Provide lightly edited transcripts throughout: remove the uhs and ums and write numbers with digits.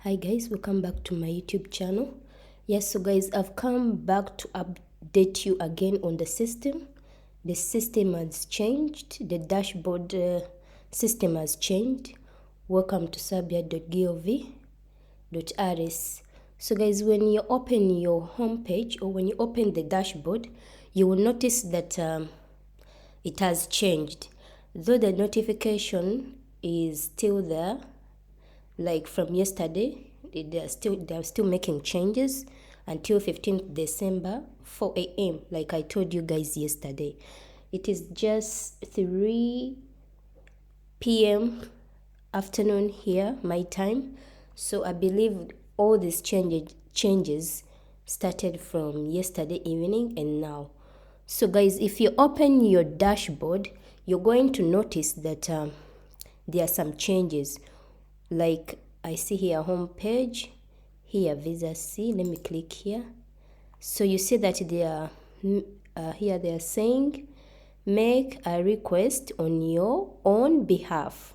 Hi guys, welcome back to my YouTube channel. Yes, so guys, I've come back to update you again on the system. The system has changed. The dashboard system has changed. Welcome to Serbia.gov.rs. So guys, when you open your home page or when you open the dashboard, you will notice that it has changed. Though the notification is still there, like from yesterday, they are still making changes until 15th December 4 a.m. like I told you guys yesterday. It is just 3 p.m. afternoon here, my time. So I believe all these changes started from yesterday evening and now. So guys, if you open your dashboard, you're going to notice that there are some changes. Like I see here home page, here visa C. Let me click here. So you see that they are here they are saying make a request on your own behalf,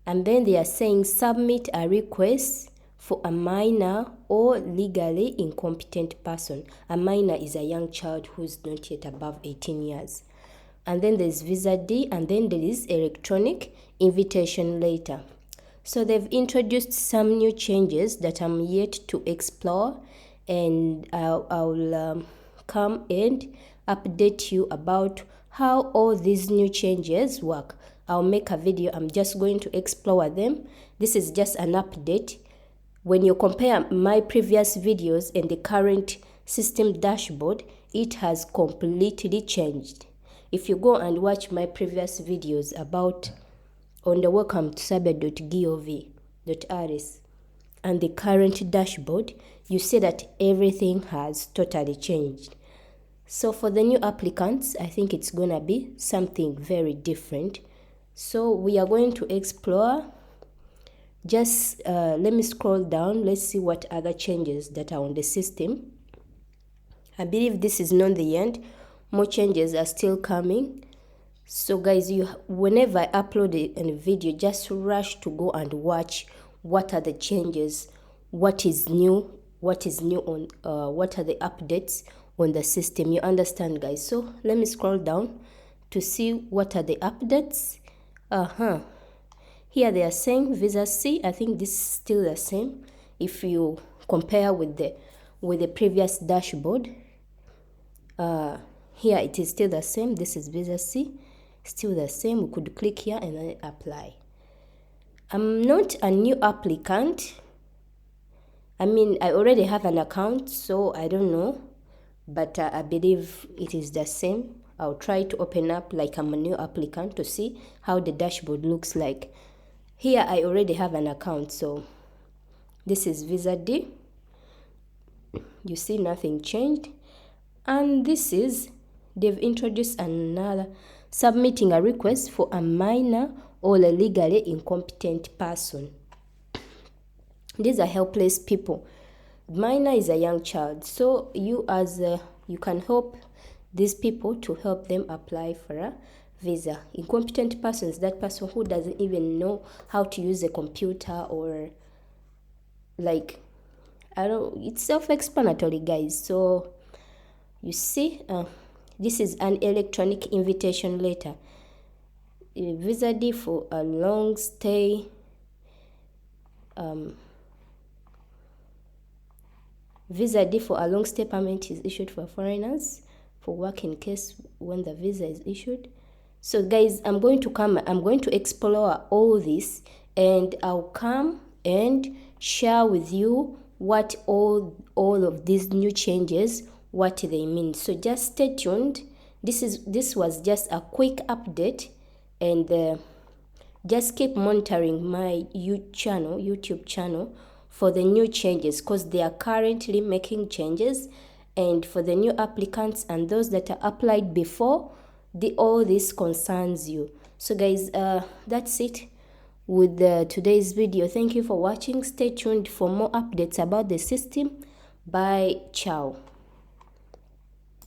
and then they are saying submit a request for a minor or legally incompetent person. A minor is a young child who's not yet above 18 years. And then there's visa D, and then there is electronic invitation letter. So they've introduced some new changes that I'm yet to explore, and I'll come and update you about how all these new changes work. I'll make a video. I'm just going to explore them. This is just an update. When you compare my previous videos and the current system dashboard, it has completely changed. If you go and watch my previous videos about on the welcome to Serbia.gov.rs and the current dashboard, you see that everything has totally changed. So for the new applicants, I think it's gonna be something very different. So we are going to explore. Just let me scroll down. Let's see what other changes that are on the system. I believe this is not the end. More changes are still coming. So guys, whenever I upload a video, just rush to go and watch what are the changes, what is new on what are the updates on the system. You understand, guys? So let me scroll down to see what are the updates. Here they are saying visa C. I think this is still the same if you compare with the previous dashboard. Here it is still the same. This is visa C, still the same. We could click here and then apply. I'm not a new applicant. I mean, I already have an account, so I don't know, but I believe it is the same. I'll try to open up like I'm a new applicant to see how the dashboard looks like. Here I already have an account, so this is visa D. You see nothing changed. And this is, they've introduced another, submitting a request for a minor or a legally incompetent person. These are helpless people. Minor is a young child, so you can help these people to help them apply for a visa. Incompetent person is that person who doesn't even know how to use a computer, or like, I don't. It's self-explanatory, guys. So you see, this is an electronic invitation letter. Visa D for a long stay. Visa D for a long stay permit is issued for foreigners for work in case when the visa is issued. So guys, I'm going to explore all this, and I'll come and share with you what all of these new changes, what they mean. So just stay tuned. This was just a quick update, and just keep monitoring my YouTube channel for the new changes, because they are currently making changes. And for the new applicants and those that are applied before, all this concerns you. So guys, that's it with today's video. Thank you for watching. Stay tuned for more updates about the system. Bye. Ciao.